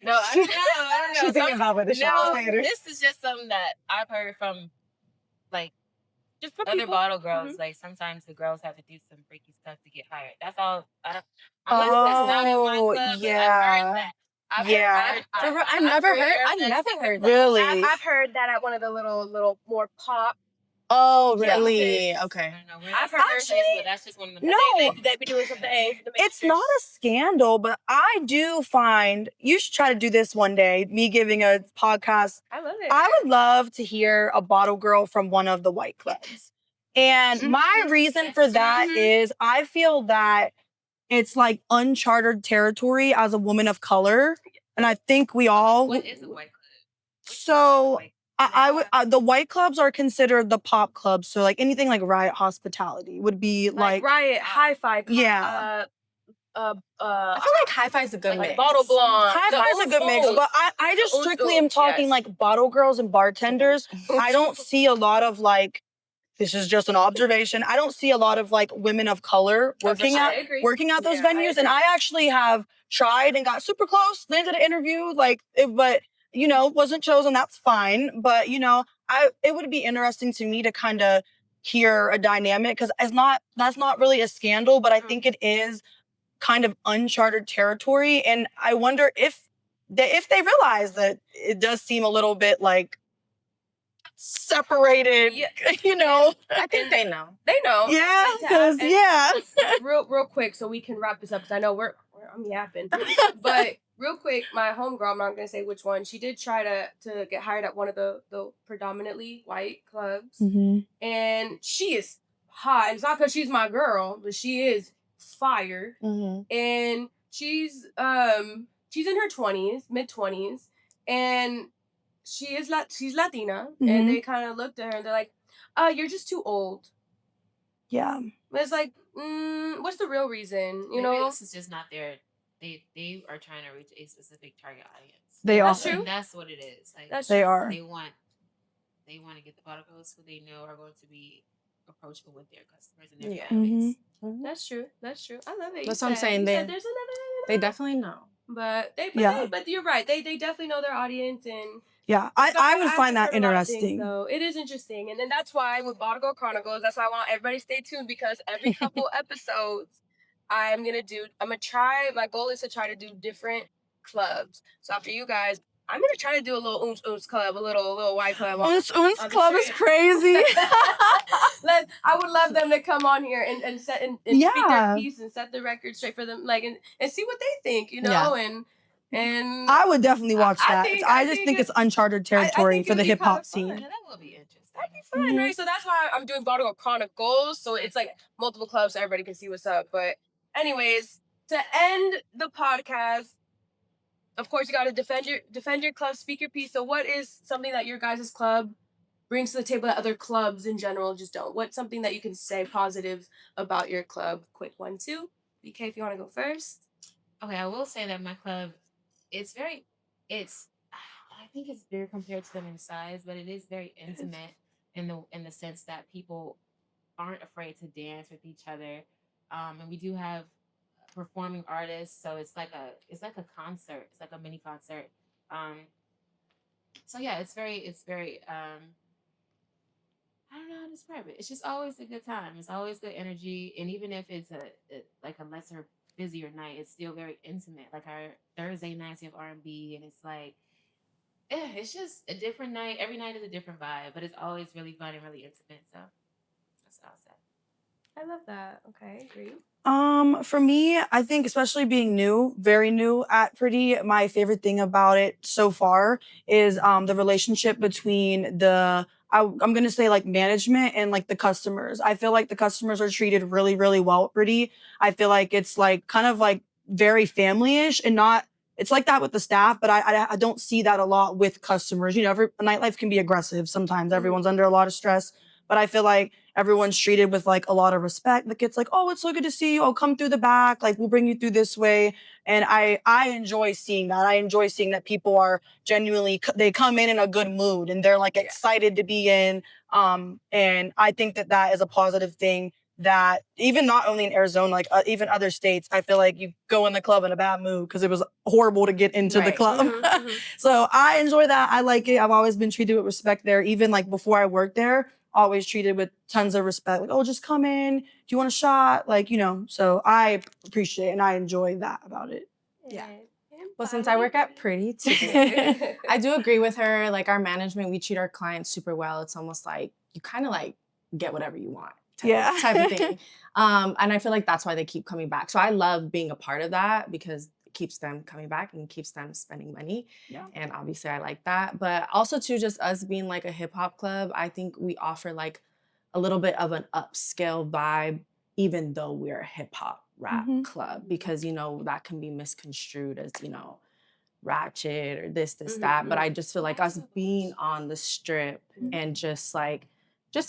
No, I don't know. She's thinking about what the show later. This is just something that I've heard from, like, Just for other people. bottle girls. Mhm. Like, sometimes the girls have to do some freaky stuff to get hired. That's all. Unless it's not in my club, but yeah. I've heard that. I've never heard that. Really? I've heard that at one of the little more pop. Oh, Yeah. really? Okay. I don't know where I've that's heard from, but that's just one of the. No. They be doing something. It's not a scandal, but I do find you should try to do this one day. Me giving a podcast. I love it. I would love to hear a bottle girl from one of the white clubs. And my reason for that is I feel that it's like uncharted territory as a woman of color. And I think we all. What is a white club? So I would the white clubs are considered the pop clubs. So like anything like Riot Hospitality would be like Riot, Hi-Fi. Yeah. I feel like Hi-Fi is a good mix. Bottle Blonde. Hi-Fi is a good mix, but I just The strictly old am talking yes. like bottle girls and bartenders. I don't see a lot of like, this is just an observation. I don't see a lot of like women of color working at those venues. And I actually have tried and got super close, landed an interview, but you know, wasn't chosen. That's fine. But you know, it would be interesting to me to kind of hear a dynamic because that's not really a scandal, but I think it is kind of uncharted territory. And I wonder if they realize that it does seem a little bit like separated, you know. I think they know. They know. Yeah, because real quick, so we can wrap this up because I know I'm yapping. But real quick, my homegirl, I'm not gonna say which one, she did try to get hired at one of the predominantly white clubs, and she is hot. It's not because she's my girl, but she is fire, and she's in her 20s, mid-20s, and she's Latina, and they kind of looked at her and they're like, you're just too old. Yeah. But it's like, what's the real reason? You Maybe know? this is just not their. They are trying to reach a specific target audience. They That's are. true. And that's what it is. Like They are. They want to get the bottle girls who they know are going to be approachable with their customers and their clients. That's true. That's true. I love it. That's what I'm saying. There's another. They definitely know. But but you're right. They definitely know their audience, and I would find that heard a lot of things, interesting. though. It is interesting, and then that's why with Bottle Girl Chronicles, that's why I want everybody to stay tuned because every couple episodes, I'm gonna try. My goal is to try to do different clubs. So after you guys, I'm gonna try to do a little Oons club, a little white club. Oons club is crazy. I would love them to come on here and set and speak their piece and set the record straight for them, like and see what they think, you know, and I would definitely watch that. I just think think it's uncharted territory for the hip hop scene. Yeah, that will be interesting. That'd be fun, right? So that's why I'm doing Bottle Girl Chronicles. So it's like multiple clubs so everybody can see what's up. But anyways, to end the podcast, of course you gotta defend your club, speak your piece. So what is something that your guys' club brings to the table that other clubs in general just don't? What's something that you can say positive about your club? Quick 1, 2. BK, if you want to go first. Okay, I will say that my club, I think it's bigger compared to them in size, but it is very intimate in the sense that people aren't afraid to dance with each other, and we do have performing artists, so it's like a concert, it's like a mini concert. So yeah, it's very I don't know how to describe it. It's just always a good time. It's always good energy, and even if it's a lesser busier night, it's still very intimate. Like our Thursday nights, we have R&B, and it's like, it's just a different night. Every night is a different vibe, but it's always really fun and really intimate. So that's what I'll say. I love that. Okay, great. For me, I think especially being new, very new at Pretty, my favorite thing about it so far is the relationship between I'm gonna say like management and like the customers. I feel like the customers are treated really, really well at Pretty. I feel like it's like kind of like very family-ish and not. It's like that with the staff, but I don't see that a lot with customers. You know, nightlife can be aggressive sometimes. Everyone's under a lot of stress, but I feel like everyone's treated with like a lot of respect. Like it's like, oh, it's so good to see you. Oh, come through the back. Like we'll bring you through this way. And I enjoy seeing that. I enjoy seeing that people are genuinely, they come in a good mood and they're like excited to be in. And I think that is a positive thing that even not only in Arizona, like even other states, I feel like you go in the club in a bad mood because it was horrible to get into the club. So I enjoy that. I like it. I've always been treated with respect there. Even like before I worked there, always treated with tons of respect. Like, oh, just come in. Do you want a shot? Like, you know, so I appreciate and I enjoy that about it. Yeah. Well, since I work at Pretty too, I do agree with her. Like our management, we treat our clients super well. It's almost like you kind of like get whatever you want type of thing. And I feel like that's why they keep coming back. So I love being a part of that because it keeps them coming back and keeps them spending money. Yeah. And obviously I like that. But also too, just us being like a hip hop club, I think we offer like a little bit of an upscale vibe, even though we're a hip hop rap club, because, you know, that can be misconstrued as, you know, ratchet or this, that. But I just feel like us being on the strip and just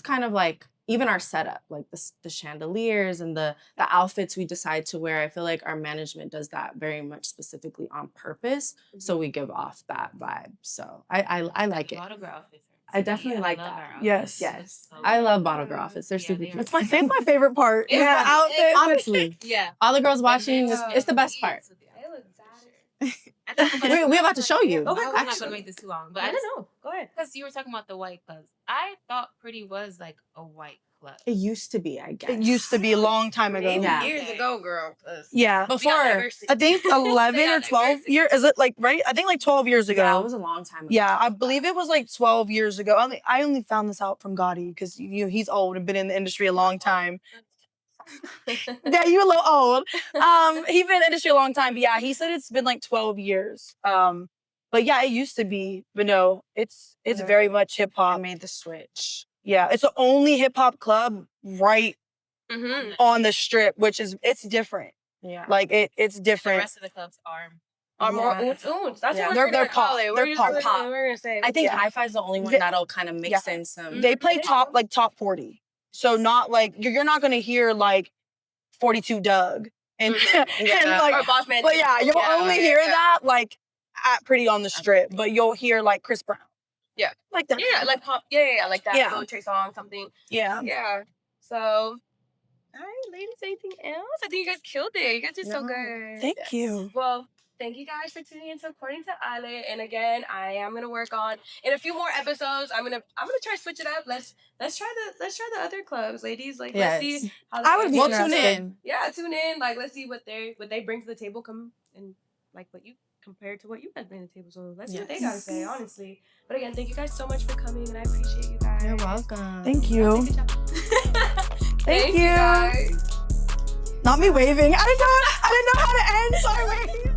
kind of like, even our setup, like the chandeliers and the outfits we decide to wear, I feel like our management does that very much specifically on purpose. So we give off that vibe. So I like it. Bottle Girl outfits. I definitely like that. Yes. So I love Bottle Girl outfits. They're super cute. It's my favorite part. It's the outfit. Honestly. Yeah. All the girls watching, it's the best part. We're about to show you. I'm not going to make this too long. But I don't know. Go ahead. Because you were talking about the white clubs. I thought Pretty was like a white club. It used to be, I guess. It used to be a long time ago. Yeah. Years ago, girl. Yeah. Before, I think 11 or 12 years. Is it like, right? I think like 12 years ago. Yeah, it was a long time ago. Yeah, I believe it was like 12 years ago. I only found this out from Gotti because he's old and been in the industry a long time. Yeah, you a little old. He's been in the industry a long time, but yeah, he said it's been like 12 years. But yeah, it used to be, but no, it's very much hip hop. I made the switch. Yeah, it's the only hip hop club right on the strip, which is it's different. Yeah, like it's different. The rest of the clubs are more oons. That's what they're pop. They're pop. We're gonna say. I think Hi-Fi is the only one that'll kind of mix in some. They play top 40. So not like you're not gonna hear like 42 Doug and, and like or Boss Man. But yeah, you'll only hear that like at Pretty on the Strip, but you'll hear like Chris Brown. Yeah. Like that. Yeah, like pop. Yeah, like that. Yeah. Little Trey song, something. Yeah. Yeah. So, all right, ladies, anything else? I think you guys killed it. You guys did so good. Thank you. Well, thank you guys for tuning in to According to Ale. And again, I am gonna work on in a few more episodes. I'm gonna try to switch it up. Let's try the other clubs, ladies. Like let's see how I would be tune in. Yeah, tune in. Like let's see what they bring to the table. Come and like what you compared to what you guys bring to the table. So let's see what they gotta say, honestly. But again, thank you guys so much for coming, and I appreciate you guys. You're welcome. Thank you. Thank you guys. Not me waving. I didn't know how to end. Sorry.